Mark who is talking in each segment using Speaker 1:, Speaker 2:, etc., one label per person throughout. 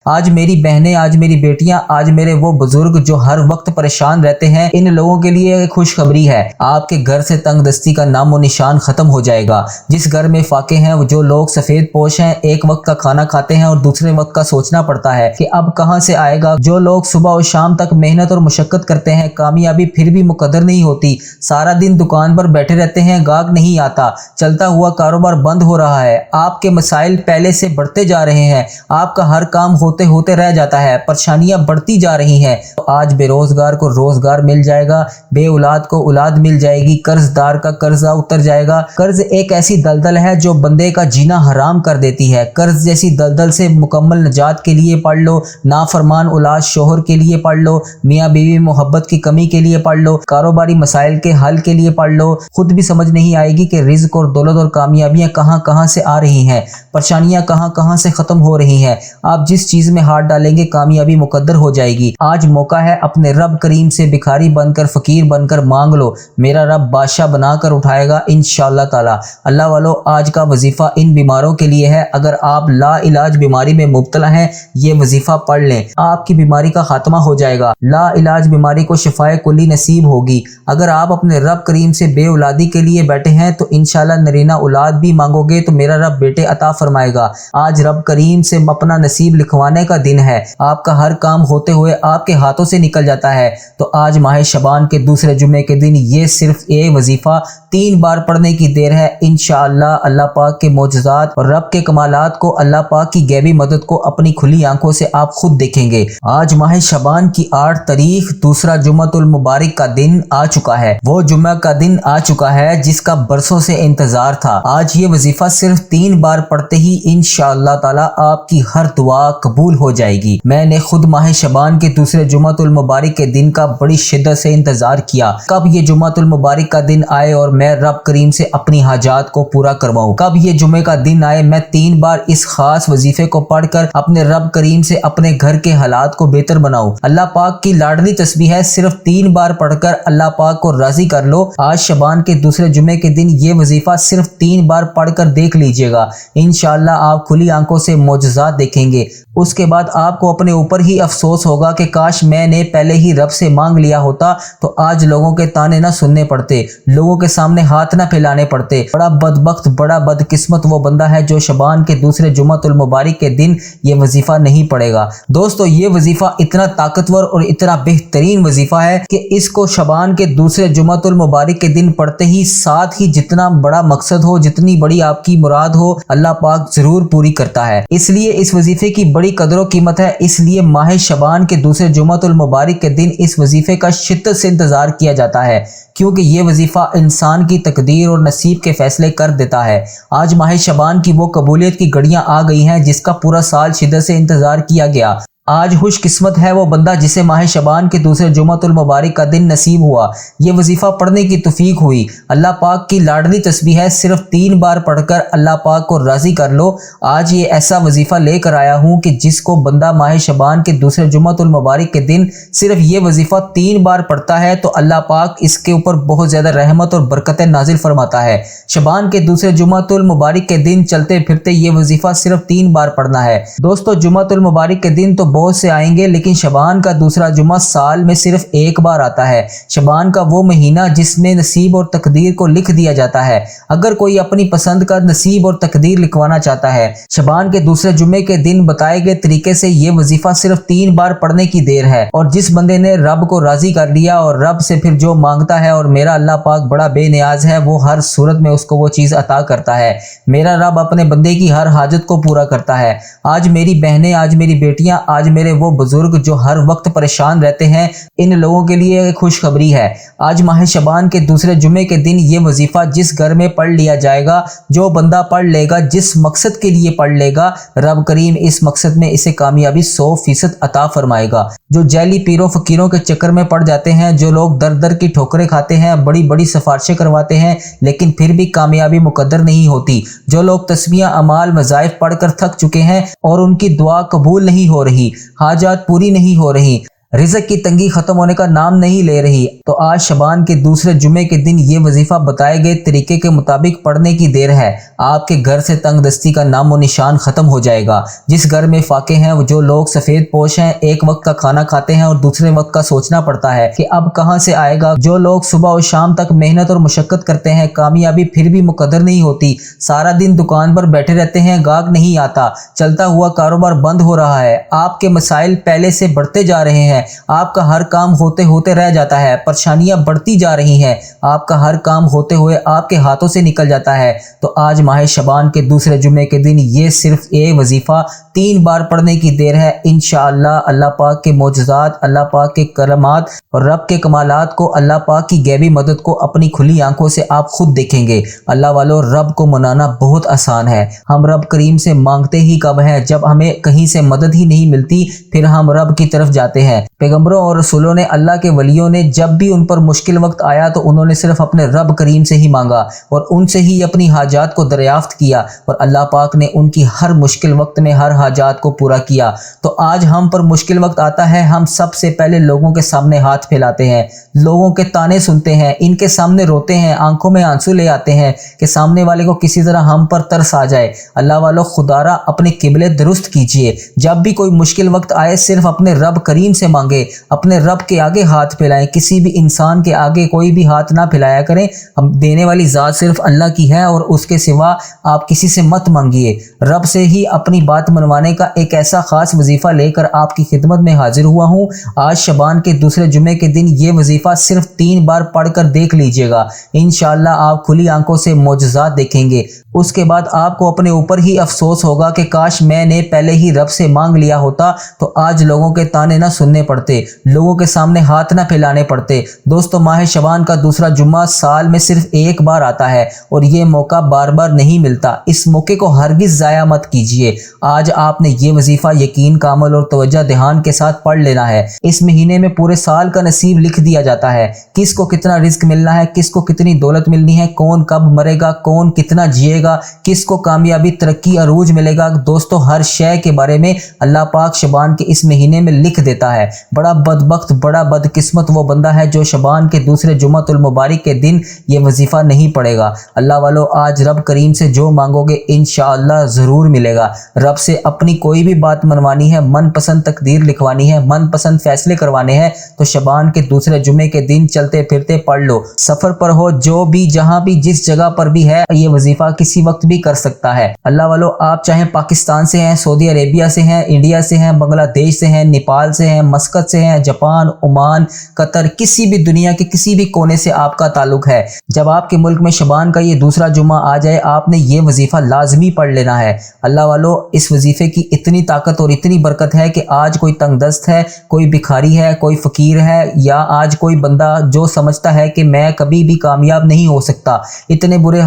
Speaker 1: آج میری بہنیں، آج میری بیٹیاں، آج میرے وہ بزرگ جو ہر وقت پریشان رہتے ہیں، ان لوگوں کے لیے ایک خوشخبری ہے۔ آپ کے گھر سے تنگ دستی کا نام و نشان ختم ہو جائے گا۔ جس گھر میں فاقے ہیں، جو لوگ سفید پوش ہیں، ایک وقت کا کھانا کھاتے ہیں اور دوسرے وقت کا سوچنا پڑتا ہے کہ اب کہاں سے آئے گا، جو لوگ صبح اور شام تک محنت اور مشقت کرتے ہیں، کامیابی پھر بھی مقدر نہیں ہوتی، سارا دن دکان پر بیٹھے رہتے ہیں، گاہک نہیں آتا، چلتا ہوا کاروبار بند ہو رہا ہے، آپ کے مسائل پہلے سے بڑھتے جا رہے ہیں، آپ کا ہر کام ہوتے ہوتے رہ جاتا ہے، پریشانیاں بڑھتی جا رہی ہیں، تو آج بے روزگار کو روزگار مل جائے گا، بے اولاد کو اولاد مل جائے گی، قرض دار کا قرضہ اتر جائے گا۔ قرض ایک ایسی دلدل ہے جو بندے کا جینا حرام کر دیتی ہے۔ قرض جیسی دلدل سے مکمل نجات کے لیے پڑھ لو، نافرمان اولاد شوہر کے لیے پڑھ لو، میاں بیوی محبت کی کمی کے لیے پڑھ لو، کاروباری مسائل کے حل کے لیے پڑھ لو، خود بھی سمجھ نہیں آئے گی کہ رزق اور دولت اور کامیابیاں کہاں کہاں سے آ رہی ہیں، پریشانیاں کہاں کہاں سے ختم ہو رہی ہیں۔ آپ جس چیز میں ہاتھ ڈالیں گے کامیابی مقدر ہو جائے گی۔ آج موقع ہے اپنے رب کریم سے بھکاری بن کر، فقیر بن کر مانگ لو، میرا رب بادشاہ بنا کر اٹھائے گا انشاءاللہ تعالی۔ اللہ والو، آج کا وظیفہ ان بیماروں کے لیے ہے۔ اگر آپ لا علاج بیماری میں مبتلا ہیں، یہ وظیفہ پڑھ لیں، آپ کی بیماری کا خاتمہ ہو جائے گا، لا علاج بیماری کو شفائے کلی نصیب ہوگی۔ اگر آپ اپنے رب کریم سے بے اولادی کے لیے بیٹھے ہیں تو انشاءاللہ نرینہ اولاد بھی مانگو گے تو میرا رب بیٹے عطا فرمائے گا۔ آج رب کریم سے اپنا نصیب لکھوانے کا دن ہے۔ آپ کا ہر کام ہوتے ہوئے آپ کے ہاتھوں سے نکل جاتا ہے، تو آج ماہ شعبان کے دوسرے جمعے کے دن یہ صرف ایک وظیفہ 3 بار پڑھنے کی دیر ہے۔ انشاءاللہ اللہ پاک کے معجزات اور رب کے کمالات کو، اللہ پاک کی غیبی مدد کو اپنی کھلی آنکھوں سے آپ خود دیکھیں گے۔ آج ماہ شعبان کی 8 تاریخ دوسرا جمعۃ المبارک کا دن آ چکا ہے، وہ جمعہ کا دن آ چکا ہے جس کا برسوں سے انتظار تھا۔ آج یہ وظیفہ صرف 3 بار پڑھتے ہی انشاءاللہ تعالی آپ کی ہر دعا قبول ہو جائے گی۔ میں نے خود ماہ شعبان کے دوسرے جمعۃ المبارک کے دن کا بڑی شدت سے انتظار کیا، کب یہ جمعۃ المبارک کا دن آئے اور میں رب کریم سے اپنی حاجات کو پورا کرواؤں، کب یہ جمعے کا دن آئے میں 3 بار اس خاص وظیفے کو پڑھ کر اپنے رب کریم سے اپنے گھر کے حالات کو بہتر بناؤں۔ اللہ پاک کی لاڈلی تسبیح ہے، صرف 3 بار پڑھ کر اللہ پاک کو راضی کر لو۔ آج شعبان کے دوسرے جمعے کے دن یہ وظیفہ صرف 3 بار پڑھ کر دیکھ لیجئے گا، انشاءاللہ آپ کھلی آنکھوں سے معجزات دیکھیں گے۔ اس کے بعد آپ کو اپنے اوپر ہی افسوس ہوگا کہ کاش میں نے پہلے ہی رب سے مانگ لیا ہوتا تو آج لوگوں کے تانے نہ سننے پڑتے، لوگوں کے سامنے ہاتھ نہ پھیلانے پڑتے۔ بڑا بدبخت، بڑا بدقسمت وہ بندہ ہے جو شعبان کے دوسرے جمعۃ المبارک کے دن یہ وظیفہ نہیں پڑھے گا۔ دوستو، یہ وظیفہ اتنا طاقتور اور اتنا بہترین وظیفہ ہے کہ اس کو شعبان کے دوسرے جمعۃ المبارک کے دن پڑھتے ہی ساتھ ہی جتنا بڑا مقصد ہو، جتنی بڑی آپ کی مراد ہو، اللہ پاک ضرور پوری کرتا ہے۔ اس لیے اس وظیفے کی بڑی قدر و قیمت ہے، اس لیے ماہ شعبان کے دوسرے جمعۃ المبارک کے دن اس وظیفے کا شدت سے انتظار کیا جاتا ہے، کیونکہ یہ وظیفہ انسان کی تقدیر اور نصیب کے فیصلے کر دیتا ہے۔ آج ماہ شعبان کی وہ قبولیت کی گھڑیاں آ گئی ہیں جس کا پورا سال شدت سے انتظار کیا گیا۔ آج خوش قسمت ہے وہ بندہ جسے ماہ شعبان کے دوسرے جمعۃ المبارک کا دن نصیب ہوا، یہ وظیفہ پڑھنے کی توفیق ہوئی۔ اللہ پاک کی لاڈلی تسبیح ہے، صرف 3 بار پڑھ کر اللہ پاک کو راضی کر لو۔ آج یہ ایسا وظیفہ لے کر آیا ہوں کہ جس کو بندہ ماہ شعبان کے دوسرے جمعۃ المبارک کے دن صرف یہ وظیفہ 3 بار پڑھتا ہے تو اللہ پاک اس کے اوپر بہت زیادہ رحمت اور برکتیں نازل فرماتا ہے۔ شعبان کے دوسرے جمعۃ المبارک کے دن چلتے پھرتے یہ وظیفہ صرف 3 بار پڑھنا ہے۔ دوستو، جمعۃ المبارک کے دن تو بہت سے آئیں گے، لیکن شعبان کا دوسرا جمعہ سال میں صرف 1 بار آتا ہے۔ شعبان کا وہ مہینہ جس میں نصیب اور تقدیر کو لکھ دیا جاتا ہے۔ اگر کوئی اپنی پسند کا نصیب اور تقدیر لکھوانا چاہتا ہے، شعبان کے دوسرے جمعے کے دن بتائے گئے طریقے سے یہ وظیفہ صرف 3 بار پڑھنے کی دیر ہے، اور جس بندے نے رب کو راضی کر لیا اور رب سے پھر جو مانگتا ہے، اور میرا اللہ پاک بڑا بے نیاز ہے، وہ ہر صورت میں اس کو وہ چیز عطا کرتا ہے۔ میرا رب اپنے بندے کی ہر حاجت کو پورا کرتا ہے۔ آج میری بہنیں، آج میری بیٹیاں، آج میرے وہ بزرگ جو ہر وقت پریشان رہتے ہیں، ان لوگوں کے لیے ایک خوشخبری ہے۔ آج ماہ شعبان کے دوسرے جمعے کے دن یہ وظیفہ جس گھر میں پڑھ لیا جائے گا، جو بندہ پڑھ لے گا، جس مقصد کے لیے پڑھ لے گا، رب کریم اس مقصد میں اسے کامیابی 100% عطا فرمائے گا۔ جو جعلی پیروں فقیروں کے چکر میں پڑ جاتے ہیں، جو لوگ در در کی ٹھوکریں کھاتے ہیں، بڑی بڑی سفارشیں کرواتے ہیں لیکن پھر بھی کامیابی مقدر نہیں ہوتی، جو لوگ تسبیحاں، اعمال، وظائف پڑھ کر تھک چکے ہیں اور ان کی دعا قبول نہیں ہو رہی، حاجات پوری نہیں ہو رہی، रिज़्क की तंगी ख़त्म होने का नाम नहीं ले रही। तो आज शबान के दूसरे जुमे के दिन ये वजीफ़ा बताए गए तरीके के मुताबिक पढ़ने की देर है। आपके घर से तंग दस्ती का नामो निशान ख़त्म हो जाएगा। जिस घर में फाके हैं, जो लोग सफ़ेद पोश हैं, एक वक्त का खाना खाते हैं और दूसरे वक्त का सोचना पड़ता है कि अब कहाँ से आएगा, जो लोग सुबह और शाम तक मेहनत और मुशक्क़त करते हैं, कामयाबी फिर भी मुकद्दर नहीं होती, सारा दिन दुकान पर बैठे रहते हैं, गाहक नहीं आता, चलता हुआ कारोबार बंद हो रहा है, आपके मसाइल पहले से बढ़ते जा रहे हैं, आपका हर काम होते होते रह जाता है, परेशानियां बढ़ती जा रही हैं, आपका हर काम होते हुए आपके हाथों से निकल जाता है, तो आज माह शबान के दूसरे जुमे के दिन ये सिर्फ ये वजीफा 3 बार पढ़ने की देर है। इंशाअल्लाह अल्लाह पाक के मोजज़ात, अल्लाह पाक के करमात और रब के कमालात को, अल्लाह पाक की गैबी मदद को अपनी खुली आंखों से आप खुद देखेंगे। अल्लाह वालों, रब को मनाना बहुत आसान है। हम रब करीम से मांगते ही कब है, जब हमें कहीं से मदद ही नहीं मिलती, फिर हम रब की तरफ जाते हैं। पैगंबरों और रसूलों ने, अल्लाह के वलियों ने जब भी उन पर मुश्किल वक्त आया तो उन्होंने सिर्फ अपने रब करीम से ही मांगा और उनसे ही अपनी हाजात को दरियाफ्त किया और अल्लाह पाक ने उनकी हर मुश्किल वक्त में हर हाजात को पूरा किया। तो आज हम पर मुश्किल वक्त आता है, हम सबसे पहले लोगों के सामने हाथ फैलाते हैं, लोगों के ताने सुनते हैं, इनके सामने रोते हैं, आंखों में आंसू ले आते हैं कि सामने वाले को किसी तरह हम पर तरस आ जाए। अल्लाह वालों, खुदारा अपने किबले दुरुस्त कीजिए। जब भी कोई मुश्किल वक्त आए सिर्फ अपने रब करीम से मांगे, अपने रब के आगे हाथ फैलाएं, किसी भी इंसान के आगे कोई भी हाथ ना फैलाया करें। हम देने वाली ज़ात सिर्फ अल्लाह की है और उसके सिवा आप किसी से मत मांगिए। रब से ही अपनी बात मनवाने का एक ऐसा खास वजीफ़ा लेकर आपकी खिदमत में हाजिर हुआ हूँ। आज शबान के दूसरे जुमे के दिन ये वजीफ़ा सिर्फ 3 बार पढ़कर देख लीजिएगा। इंशाअल्लाह आप खुली आंखों से मोजज़ात देखेंगे। उसके बाद आपको अपने ऊपर ही अफसोस होगा कि काश मैंने पहले ही रब से मांग लिया होता तो आज लोगों के ताने ना सुनने पड़ते, लोगों के सामने हाथ ना फैलाने पड़ते। दोस्तों, माह शबान का दूसरा जुम्मा साल में सिर्फ एक बार आता है और ये मौका बार बार नहीं मिलता। इस मौके को हरगिज़ ज़ाया मत कीजिए। आज आपने ये वजीफ़ा यकीन, कामल और तवज्जो ध्यान के साथ पढ़ लेना है। इस महीने में पूरे साल का नसीब लिख दिया जाता है, किसको कितना रिस्क मिलना है, किसको कितनी दौलत मिलनी है, कौन कब मरेगा, कौन कितना जिएगा, किसको कामयाबी, तरक्की, अरूज मिलेगा। दोस्तों, हर शय के बारे में अल्लाह पाक शबान के इस महीने में लिख देता है। बड़ा बदबख्त, बड़ा बदकिस्मत वो बंदा है जो शबान के दूसरे जुम्मतुल मुबारक के दिन ये वजीफ़ा नहीं पढ़ेगा। अल्लाह वालों, आज रब करीम से जो मांगोगे इंशाअल्लाह ज़रूर मिलेगा। रब से अपनी कोई भी बात मनवानी है, मनपसंद तकदीर लिखवानी है, मनपसंद फैसले करवाने हैं तो शबान के दूसरे जुमे के दिन चलते फिरते पढ़ लो। सफ़र पर हो, जो भी, जहाँ भी, जिस जगह पर भी है, ये वजीफ़ा किसी वक्त भी कर सकता है। अल्लाह वालों, आप चाहे पाकिस्तान से हैं, सऊदी अरेबिया से हैं, इंडिया से हैं, बांग्लादेश से हैं, नेपाल से हैं, मस्कत से हैं, जापान, ओमान, कतर, किसी भी दुनिया के किसी भी कोने से आपका ताल्लुक है, जब आपके मुल्क में शबान का ये दूसरा जुम्मा आ जाए आपने ये वजीफ़ा लाजमी पढ़ लेना है। अल्लाह वालों, इस वजीफ़े की इतनी ताकत और इतनी बरकत है कि आज कोई तंगदस्त है, कोई भिखारी है, कोई फ़कीर है, या आज कोई बंदा जो समझता है कि मैं कभी भी कामयाब नहीं हो सकता, इतने बुरे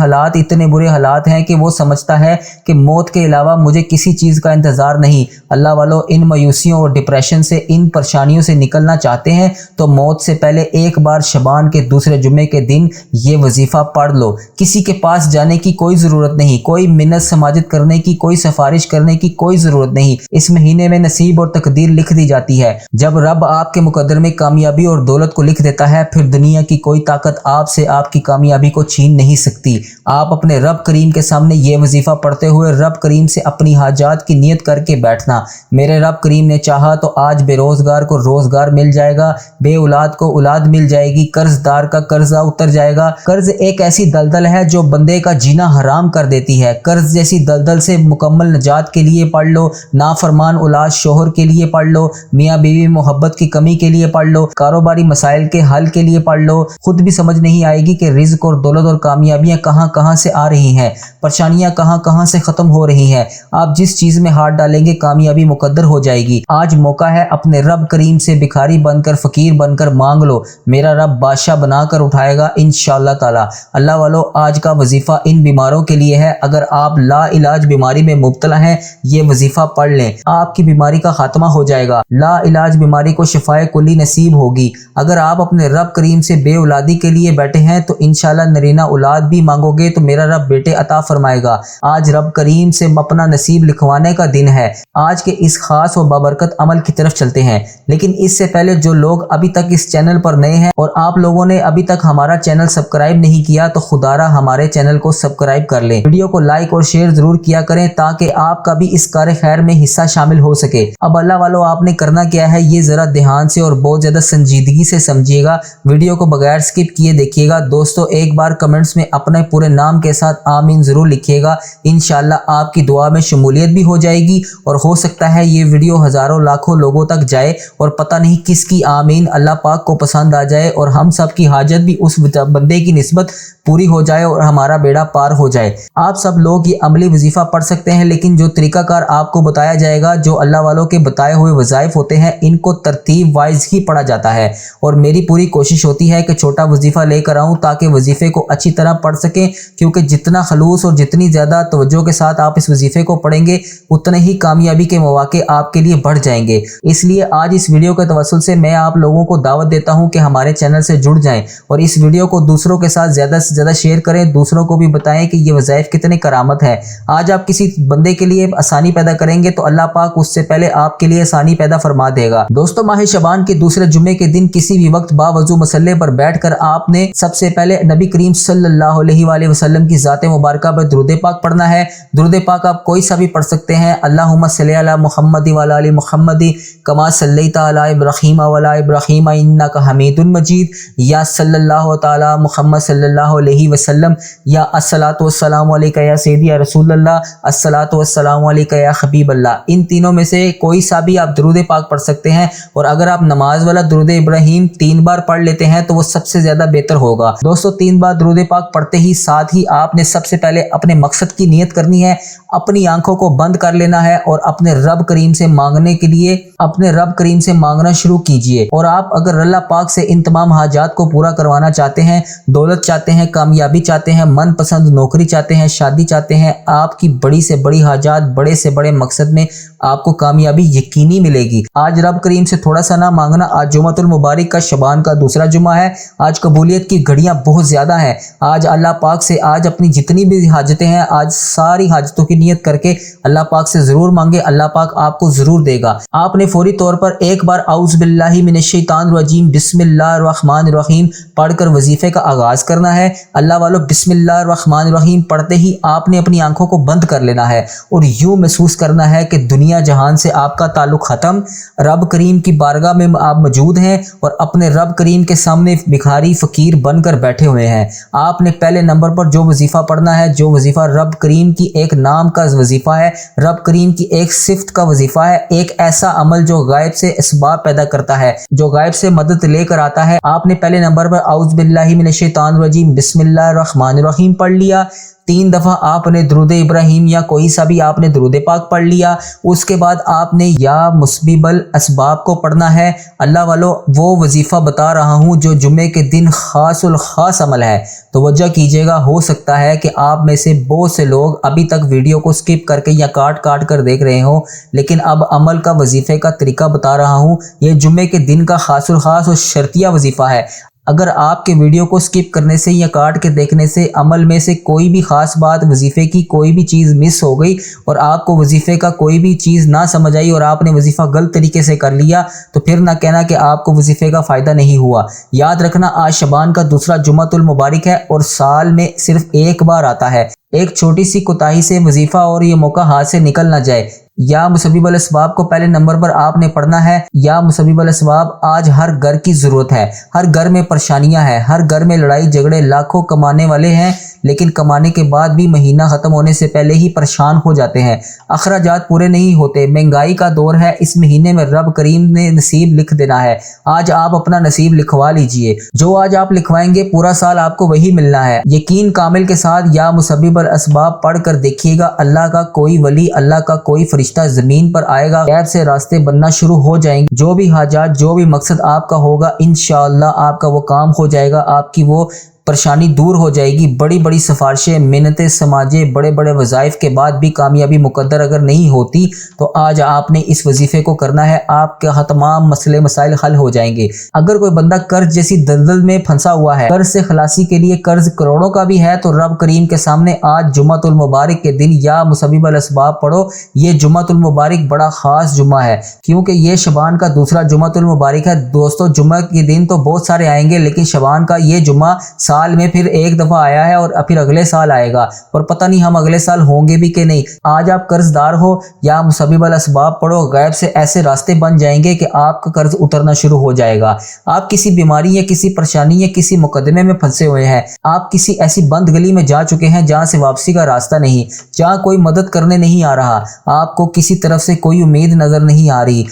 Speaker 1: हालात हैं कि वो समझता है कि मौत के अलावा मुझे किसी चीज़ का इंतज़ार नहीं। अल्लाह वालों, इन मायूसियों और डिप्रेशन से, इन परेशानियों से निकलना चाहते हैं तो मौत से पहले एक बार शबान के दूसरे जुम्मे के दिन ये वजीफ़ा पढ़ लो। किसी के पास जाने की कोई ज़रूरत नहीं, कोई मिन्नत समाजत करने की, कोई सिफारिश करने की कोई ज़रूरत नहीं। इस महीने में नसीब और तकदीर लिख दी जाती है। जब रब आपके मुकद्दर में कामयाबी और दौलत को लिख देता है फिर दुनिया की कोई ताकत आपसे आपकी कामयाबी को छीन नहीं सकती। आप अपने रब करीम के सामने ये वजीफ़ा पढ़ते हुए रब करीम से अपनी हाजात की नियत करके बैठना। मेरे रब करीम ने चाहा तो आज बेरोज़गार को रोज़गार मिल जाएगा, बे औलाद को औलाद मिल जाएगी, कर्जदार का कर्जा उतर जाएगा। कर्ज एक ऐसी दलदल है जो बंदे का जीना हराम कर देती है। कर्ज जैसी दलदल से मुकम्मल नजात के लिए पढ़ लो, नाफरमान औलाद शोहर के लिए पढ़ लो, मियाँ बीवी मोहब्बत की कमी के लिए पढ़ लो, कारोबारी मसाइल के हल के लिए पढ़ लो। खुद भी समझ नहीं आएगी कि रिज़्क और दौलत और कामयाबियाँ कहाँ कहाँ से आ रही हैं, परेशानियाँ कहाँ कहाँ से ख़त्म हो रही हैं। आप जिस चीज़ में हाथ डालेंगे कामयाबी मुकद्दर हो जाएगी। आज मौका है, अपने रब करीम से भिखारी बनकर, फ़कीर बनकर मांग लो, मेरा रब बादशाह बनाकर उठाएगा इंशाअल्लाह ताला। अल्लाह वालों, आज का वजीफ़ा इन बीमारों के लिए है। अगर आप ला इलाज बीमारी में मुब्तला हैं, ये वजीफ़ा पढ़ लें, आपकी बीमारी का खात्मा हो जाएगा। ला इलाज बीमारी को शिफाए कुली नसीब होगी। अगर आप अपने रब करीम से बे औलादी के लिए बैठे हैं तो इंशाअल्लाह नरीना औलाद भी मांगोगे तो मेरा रब बेटे عطا फरमाएगा। आज रब करीम से अपना नसीब लिखवाने का दिन है। आज के इस खास और बाबरकत अमल की तरफ चलते हैं, लेकिन इससे पहले जो लोग अभी तक इस चैनल पर नए हैं और आप लोगों ने अभी तक हमारा चैनल सब्सक्राइब नहीं किया तो खुदारा हमारे चैनल को सब्सक्राइब कर लें। वीडियो को लाइक और शेयर जरूर किया करें ताकि आपका भी इस कार खैर में हिस्सा शामिल हो सके। अब अल्लाह वालों, आपने करना क्या है ये जरा ध्यान से और बहुत ज्यादा संजीदगी से समझिएगा। वीडियो को बगैर स्किप किए देखिएगा। दोस्तों, एक बार कमेंट्स में अपने पूरे नाम के साथ आमीन जरूर लिखिएगा। इंशाल्लाह आपकी दुआ में शमूलियत भी हो जाएगी और हो सकता है ये वीडियो हजारों लाखों लोगों तक जाए और पता नहीं किसकी आमीन अल्लाह पाक को पसंद आ जाए और हम सब की हाजत भी उस बंदे की निस्बत पूरी हो जाए और हमारा बेड़ा पार हो जाए। आप सब लोग ये अमली वजीफा पढ़ सकते हैं, लेकिन जो तरीकाकार आपको बताया जाएगा, जो अल्लाह वालों के बताए हुए वज़ाइफ होते हैं, इनको तरतीब वाइज ही पढ़ा जाता है। और मेरी पूरी कोशिश होती है कि छोटा वजीफा लेकर आऊँ ताकि वजीफे को अच्छी तरह पढ़ सकें, क्योंकि जितना खलूस और जितनी ज़्यादा तवज्जो के साथ आप इस वजीफे को पढ़ेंगे उतने ही कामयाबी के मौके आपके लिए बढ़ जाएंगे। इसलिए आज इस वीडियो के तवस्सुल से मैं आप लोगों को दावत देता हूँ कि हमारे चैनल से जुड़ जाएं और इस वीडियो को दूसरों के साथ ज़्यादा से ज़्यादा शेयर करें, दूसरों को भी बताएं कि ये वज़ाइफ कितने करामत है। आज आप किसी बंदे के लिए आसानी पैदा करेंगे तो अल्लाह पाक उससे पहले आपके लिए आसानी पैदा फरमा देगा। दोस्तों, माह शबान के दूसरे जुम्मे के दिन किसी भी वक्त बावजू मसल्ले पर बैठकर आपने सबसे पहले नबी करीम सल्लल्लाहु अलैहि वसल्लम की ज़ात मुबारका पर दुरूद पाक पढ़ना है। दुरूद पाक आप कोई सा भी पढ़ सकते हैं। अल्लाहुम्मा सल्ली अला मुहम्मद व अला आलि मुहम्मद कमा सल्लैता अला इब्राहीम व अला इब्राहीम इन्नका हमीदुन मजीद, या सल्लल्लाहु तआला मुहम्मद सल्लल्लाहु अलैहि वसल्लम, या अस्सलातु वस्सलामु अलैका या सय्यदी या रसूलल्लाह, अस्सलातु वस्सलामु अलैका या हबीबल्लाह। इन तीनों में से कोई सा भी आप दुरूद पाक पढ़ सकते हैं। और अगर आप नमाज वाला दुरूद इब्राहीम 3 बार पढ़ लेते हैं तो वो सबसे ज्यादा बेहतर होगा। दोस्तों, 3 बार दुरूद पाक पढ़ते ही साथ ही आपने सबसे पहले अपने मकसद की नियत करनी है, अपनी आंखों को बंद कर लेना है और अपने रब करीम से मांगने के लिए अपने रब करीम से मांगना शुरू कीजिए। और आप अगर अल्लाह पाक से इन तमाम हाजात को पूरा करवाना चाहते हैं, दौलत चाहते हैं, कामयाबी चाहते हैं, मनपसंद नौकरी चाहते हैं, शादी चाहते हैं, आपकी बड़ी से बड़ी हाजात, बड़े से बड़े मकसद में आपको कामयाबी यकीनी मिलेगी। आज रब करीम से थोड़ा सा ना मांगना। आज जुम्मतुल मुबारक का शबान का दूसरा जुम्मा है। आज कबूलियत की घड़ियां बहुत ज्यादा हैं। आज अल्लाह पाक से आज अपनी जितनी भी हाजतें हैं, आज सारी हाजतों की नियत करके अल्लाह पाक से जरूर मांगे, अल्लाह पाक आपको जरूर देगा। आपने फौरी तौर पर एक बार औज़ु बिल्लाहि मिनश शैतानिर रजीम बिस्मिल्लाहिर रहमानिर रहीम पढ़कर वजीफे का आगाज करना है। अल्लाह वालों, बिस्मिल्लाहिर रहमानिर रहीम पढ़ते ही आपने अपनी आंखों को बंद कर लेना है और यूं महसूस करना है कि दुनिया जहान से आपका ताल्लुक खत्म, रब करीम की बारगाह में आप मौजूद हैं और अपने रब करीम के सामने भिखारी फकीर बनकर बैठे हुए हैं। आपने पहले नंबर पर जो वजीफा पढ़ना है, जो वजीफा रब करीम की एक नाम का वजीफा है, रब करीम की एक सिफ्त का वजीफा है, एक ऐसा अमल जो गायब से इसबाब पैदा करता है, जो गायब से मदद लेकर आता है। आपने पहले नंबर पर औज़ु बिल्लाहि मिनश शैतानिर रजीम बिस्मिल्लाहिर रहमानिर रहीम पढ़ लिया। 3 दफ़ा आपने दुरूद इब्राहीम या कोई सा भी आपने दुरूद पाक पढ़ लिया। उसके बाद आपने या मुस्बिबल असबाब को पढ़ना है। अल्लाह वालों, वो वजीफ़ा बता रहा हूँ जो जुम्मे के दिन खासुल खास अमल है। तो वजह कीजिएगा, हो सकता है कि आप में से बहुत से लोग अभी तक वीडियो को स्किप करके या काट काट कर देख रहे हो, लेकिन अब अमल का वजीफ़े का तरीका बता रहा हूँ। ये जुम्मे के दिन का खासुल खास और शर्तिया वजीफ़ा है। अगर आपके वीडियो को स्किप करने से या काट के देखने से अमल में से कोई भी खास बात, वजीफे की कोई भी चीज़ मिस हो गई और आपको वजीफे का कोई भी चीज़ ना समझ आई और आपने वजीफा गलत तरीके से कर लिया, तो फिर ना कहना कि आपको वजीफे का फ़ायदा नहीं हुआ। याद रखना, आज शबान का दूसरा जुम्मतुल मुबारक है और साल में सिर्फ एक बार आता है। एक छोटी सी कोताही से वजीफा और ये मौका हाथ से निकल ना जाए। या मुसब्बिबुल असबाब को पहले नंबर पर आपने पढ़ना है। या मुसब्बिबुल असबाब आज हर घर की ज़रूरत है। हर घर में परेशानियां हैं, हर घर में लड़ाई झगड़े, लाखों कमाने वाले हैं लेकिन कमाने के बाद भी महीना ख़त्म होने से पहले ही परेशान हो जाते हैं, अखराजात पूरे नहीं होते, महंगाई का दौर है। इस महीने में रब करीम ने नसीब लिख देना है। आज आप अपना नसीब लिखवा लीजिए। जो आज आप लिखवाएंगे पूरा साल आपको वही मिलना है। यकीन कामिल के साथ या मुसब्बिबुल असबाब पढ़ कर देखिएगा, अल्लाह का कोई वली, अल्लाह का कोई फरिश्ता ज़मीन पर आएगा, गैब से रास्ते बनना शुरू हो जाएंगे। जो भी हाजात, जो भी मकसद आपका होगा, इंशाअल्लाह आपका वो काम हो जाएगा, आपकी वो پریشانی دور ہو جائے گی۔ بڑی بڑی سفارشیں، منتیں، سماجے، بڑے بڑے وظائف کے بعد بھی کامیابی مقدر اگر نہیں ہوتی تو آج آپ نے اس وظیفے کو کرنا ہے، آپ کے تمام مسئلے مسائل حل ہو جائیں گے۔ اگر کوئی بندہ قرض جیسی دلدل میں پھنسا ہوا ہے، قرض سے خلاصی کے لیے قرض کروڑوں کا بھی ہے، تو رب کریم کے سامنے آج جمعۃ المبارک کے دن یا مسبب الاسباب پڑھو۔ یہ جمعۃ المبارک بڑا خاص جمعہ ہے کیونکہ یہ شعبان کا دوسرا جمعۃ المبارک ہے۔ دوستو جمعہ کے دن تو بہت سارے آئیں گے، لیکن شعبان کا یہ جمعہ سال میں پھر ایک دفعہ آیا ہے اور پھر اگلے سال آئے گا، اور پتہ نہیں ہم اگلے سال ہوں گے بھی کہ نہیں۔ آج آپ قرض دار ہو یا مسبب الاسباب پڑھو، غیب سے ایسے راستے بن جائیں گے کہ آپ کا قرض اترنا شروع ہو جائے گا۔ آپ کسی بیماری یا کسی پریشانی یا کسی مقدمے میں پھنسے ہوئے ہیں، آپ کسی ایسی بند گلی میں جا چکے ہیں جہاں سے واپسی کا راستہ نہیں، جہاں کوئی مدد کرنے نہیں آ رہا، آپ کو کسی طرف سے کوئی امید نظر نہیں آ رہی،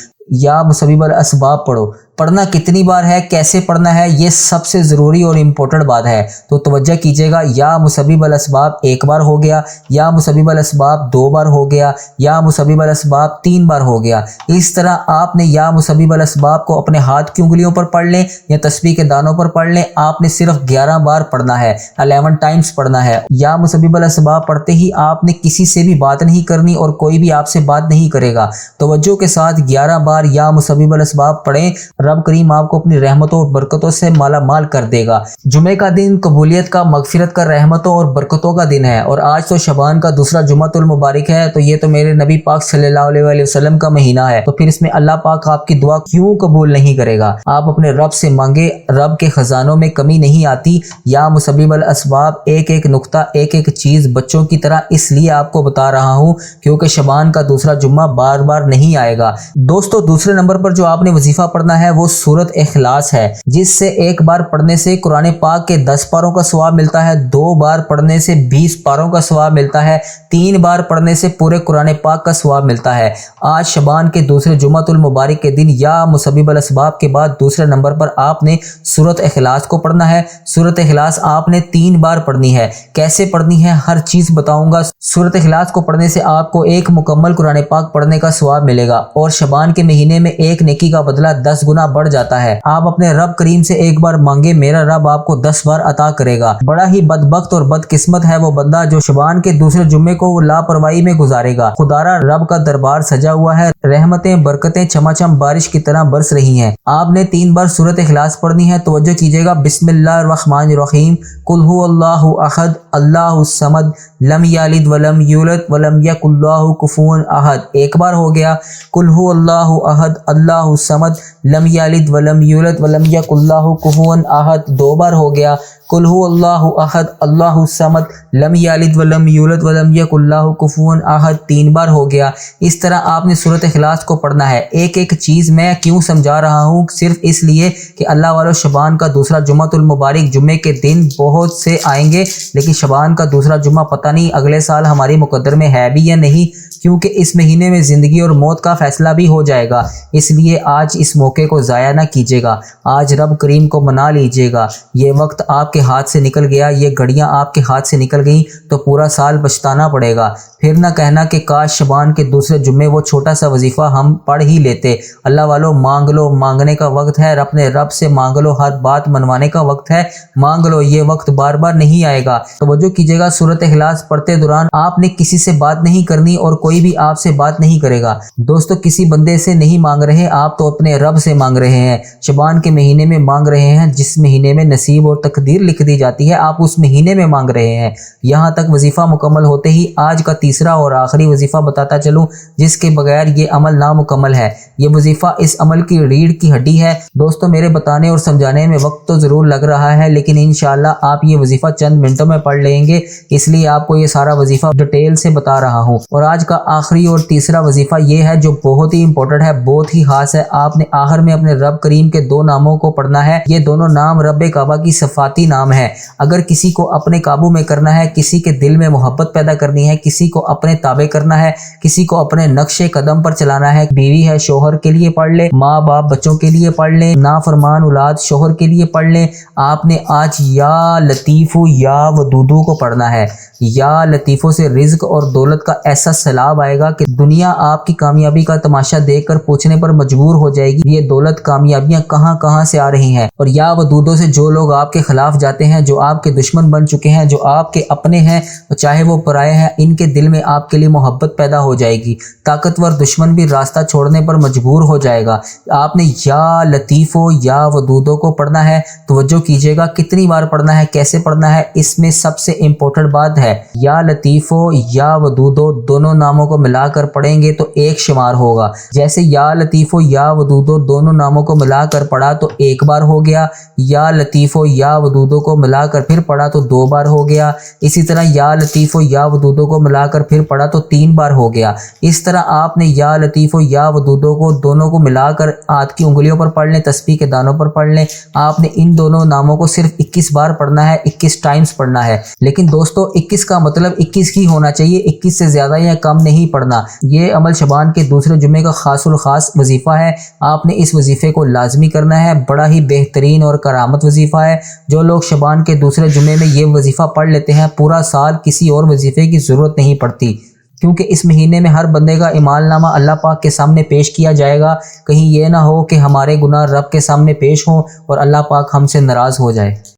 Speaker 1: یا مسبب الاسباب پڑھو۔ پڑھنا کتنی بار ہے، کیسے پڑھنا ہے، یہ سب سے ضروری اور امپورٹنٹ بات ہے، تو توجہ کیجیے گا۔ یا مسبب الاسباب ایک بار ہو گیا، یا مسبب الاسباب 2 بار ہو گیا، یا مسبب الاسباب 3 بار ہو گیا۔ اس طرح آپ نے یا مسبب الاسباب کو اپنے ہاتھ کی انگلیوں پر پڑھ لیں یا تسبیح کے دانوں پر پڑھ لیں، آپ نے صرف 11 بار پڑھنا ہے، 11 ٹائمز پڑھنا ہے۔ یا مسبب الاسباب پڑھتے ہی آپ نے کسی سے بھی بات نہیں کرنی اور کوئی بھی آپ سے بات نہیں کرے گا۔ توجہ کے ساتھ 11 بار یا مسبب الاسباب پڑھیں، رب کریم آپ کو اپنی رحمتوں اور برکتوں سے مالا مال کر دے گا۔ جمعے کا دن قبولیت کا، مغفرت کا، رحمتوں اور برکتوں کا دن ہے، اور آج تو شعبان کا دوسرا جمعۃ المبارک ہے، تو یہ تو میرے نبی پاک صلی اللہ علیہ وسلم کا مہینہ ہے، تو پھر اس میں اللہ پاک آپ کی دعا کیوں قبول نہیں کرے گا؟ آپ اپنے رب سے مانگے، رب کے خزانوں میں کمی نہیں آتی۔ یا مسبب الاسباب ایک ایک نقطہ، ایک ایک چیز بچوں کی طرح اس لیے آپ کو بتا رہا ہوں کیونکہ شعبان کا دوسرا جمعہ بار بار نہیں آئے گا۔ دوستو دوسرے نمبر پر جو آپ نے وظیفہ پڑھنا ہے وہ سورۃ اخلاص ہے، جس سے ایک بار پڑھنے سے قرآن پاک کے 10 پاروں کا ثواب ملتا ہے، 2 بار پڑھنے سے 20 پاروں کا ثواب ملتا ہے، 3 بار پڑھنے سے پورے قرآن پاک کا ثواب ملتا ہے۔ آج شعبان کے دوسرے جمعۃ المبارک کے دن یا مسبب الاسباب کے بعد دوسرے نمبر پر آپ نے سورۃ اخلاص کو پڑھنا ہے۔ سورۃ اخلاص آپ نے 3 بار پڑھنی ہے۔ کیسے پڑھنی ہے ہر چیز بتاؤں گا۔ سورۃ اخلاص کو پڑھنے سے آپ کو ایک مکمل قرآن پاک پڑھنے کا ثواب ملے گا، اور شعبان کے مہینے میں ایک نیکی کا بدلہ 10 گنا بڑھ جاتا ہے۔ آپ اپنے رب کریم سے ایک بار مانگے، میرا رب آپ کو 10 بار عطا کرے گا۔ بڑا ہی بدبخت اور بدقسمت ہے وہ بندہ جو شعبان کے دوسرے جمعے کو لاپرواہی میں گزارے گا۔ خدارا رب کا دربار سجا ہوا ہے، رحمتیں برکتیں چماچم بارش کی طرح برس رہی ہیں۔ آپ نے 3 بار سورۃ اخلاص پڑھنی ہے۔ توجہ کیجیے گا۔ بسم اللہ الرحمن الرحیم، قل هو اللہ احد اللہ الصمد لم یلد ولم یولد ولم یکن لہ کفوا احد۔ ایک بار ہو گیا۔ قل هو اللہ احد اللہ الصمد لم یلد ولم یولد ولم یکن لہ کفوا احد۔ 2 بار ہو گیا۔ قل هو اللہ احد اللہ الصمد لم یلد ولم یولد ولم یکن لہ کفوا احد۔ 3 بار ہو گیا۔ اس طرح آپ نے سورۃ اخلاص کو پڑھنا ہے۔ ایک ایک چیز میں کیوں سمجھا رہا ہوں؟ صرف اس لیے کہ اللہ والو شعبان کا دوسرا جمعۃ المبارک جمعے کے دن بہت سے آئیں گے، لیکن شعبان کا دوسرا جمعہ پتہ نہیں اگلے سال ہماری مقدر میں ہے بھی یا نہیں، کیونکہ اس مہینے میں زندگی اور موت کا فیصلہ بھی ہو جائے گا۔ اس لیے آج اس موقع کو ضائع نہ کیجیے گا۔ آج رب کریم کو منا لیجیے گا۔ یہ وقت آپ کے ہاتھ سے نکل گیا، یہ گھڑیاں آپ کے ہاتھ سے نکل گئیں تو پورا سال پچھتانا پڑے گا۔ پھر نہ کہنا کہ کاش شعبان کے دوسرے جمعے وہ چھوٹا سا وظیفہ ہم پڑھ ہی لیتے۔ اللہ والو مانگ لو، مانگنے کا وقت ہے، اپنے رب سے مانگ لو، ہر بات منوانے کا وقت ہے، مانگ لو، یہ وقت بار بار نہیں آئے گا۔ توجہ کیجیے گا۔ سورۃ اخلاص پڑھتے دوران آپ نے کسی سے بات نہیں کرنی اور کوئی بھی آپ سے بات نہیں کرے گا۔ دوستو کسی بندے سے نہیں مانگ رہے، آپ تو اپنے رب سے مانگ رہے ہیں۔ شعبان کے مہینے میں مانگ رہے ہیں، جس مہینے میں نصیب اور تقدیر لکھ دی جاتی ہے، آپ اس مہینے میں مانگ رہے ہیں۔ یہاں تک وظیفہ مکمل ہوتے ہی آج کا تیسرا اور آخری وظیفہ بتاتا چلوں، جس کے بغیر یہ عمل نامکمل ہے۔ یہ وظیفہ اس عمل کی ریڑھ کی ہڈی ہے۔ دوستو میرے بتانے اور سمجھانے میں وقت تو ضرور لگ رہا ہے، لیکن انشاءاللہ آپ یہ وظیفہ چند منٹوں میں پڑھ لیں گے، اس لیے آپ کو یہ سارا وظیفہ ڈیٹیل سے بتا رہا ہوں۔ اور آج کا آخری اور تیسرا وظیفہ یہ ہے جو بہت ہی امپورٹنٹ ہے، بہت ہی خاص ہے۔ آپ نے آخر میں اپنے رب کریم کے 2 ناموں کو پڑھنا ہے۔ یہ دونوں نام رب کعبہ کی صفاتی نام ہے۔ اگر کسی کو اپنے قابو میں کرنا ہے، کسی کے دل میں محبت پیدا کرنی ہے، کسی کو اپنے تابع کرنا ہے، کسی کو اپنے نقش قدم پر چلانا ہے، بیوی ہے شوہر کے لیے پڑھ لے، ماں باپ بچوں کے لیے پڑھ لیں، نافرمان اولاد شوہر کے لیے پڑھ لیں، آپ نے آج یا لطیف یا ودودو کو پڑھنا ہے۔ یا لطیفوں سے رزق اور دولت کا ایسا سیلاب हिसाब आएगा कि दुनिया आपकी कामयाबी का तमाशा देखकर पूछने पर मजबूर हो जाएगी ये दौलत कामयाबियां कहां कहां से आ रही हैं। और या वदूदों से जो लोग आपके खिलाफ जाते हैं, जो आपके दुश्मन बन चुके हैं, जो आपके अपने हैं चाहे वो पराए हैं, इनके दिल में आपके लिए मोहब्बत पैदा हो जाएगी। ताकतवर दुश्मन भी रास्ता छोड़ने पर मजबूर हो जाएगा। आपने या लतीफ़ो या वदूदों को पढ़ना है, तवज्जो कीजिएगा कितनी बार पढ़ना है, कैसे पढ़ना है, इसमें सबसे इंपॉर्टेंट बात है या लतीफ़ो या वदूदो दोनों नामों को मिलाकर पढ़ेंगे तो एक शुमार होगा। जैसे या लतीफ़ो या वदूदो दोनों नामों को मिलाकर पढ़ा तो एक बार हो गया, या लतीफ़ो या वदूदो को मिलाकर फिर पढ़ा तो 2 बार हो गया, इसी तरह या लतीफ़ो या वदूदो को मिलाकर फिर पढ़ा तो 3 बार हो गया। इस तरह आपने या लतीफ़ो या वदूदो को दोनों को मिलाकर हाथ की उंगलियों पर पढ़ लें, तस्बीह के दानों पर पढ़ लें। आपने इन दोनों नामों को सिर्फ 21 बार पढ़ना है, 21 टाइम्स पढ़ना है। लेकिन दोस्तों 21 का मतलब 21 ही होना चाहिए, 21 से ज़्यादा या कम नहीं पढ़ना। ये अमल शबान के दूसरे जुमे का खासुल खास वजीफ़ा है। आपने इस वजीफ़े को लाजमी करना है। बड़ा ही बेहतरीन और करामत वजीफ़ा है। जो लोग शबान के दूसरे जुमे में ये वजीफ़ा पढ़ लेते हैं, पूरा साल किसी और वजीफ़े की ज़रूरत नहीं पड़ती, क्योंकि इस महीने में हर बंदे का ईमाननामा अल्लाह पाक के सामने पेश किया जाएगा। कहीं ये ना हो कि हमारे गुनाह रब के सामने पेश हों और अल्लाह पाक हमसे नाराज़ हो जाए।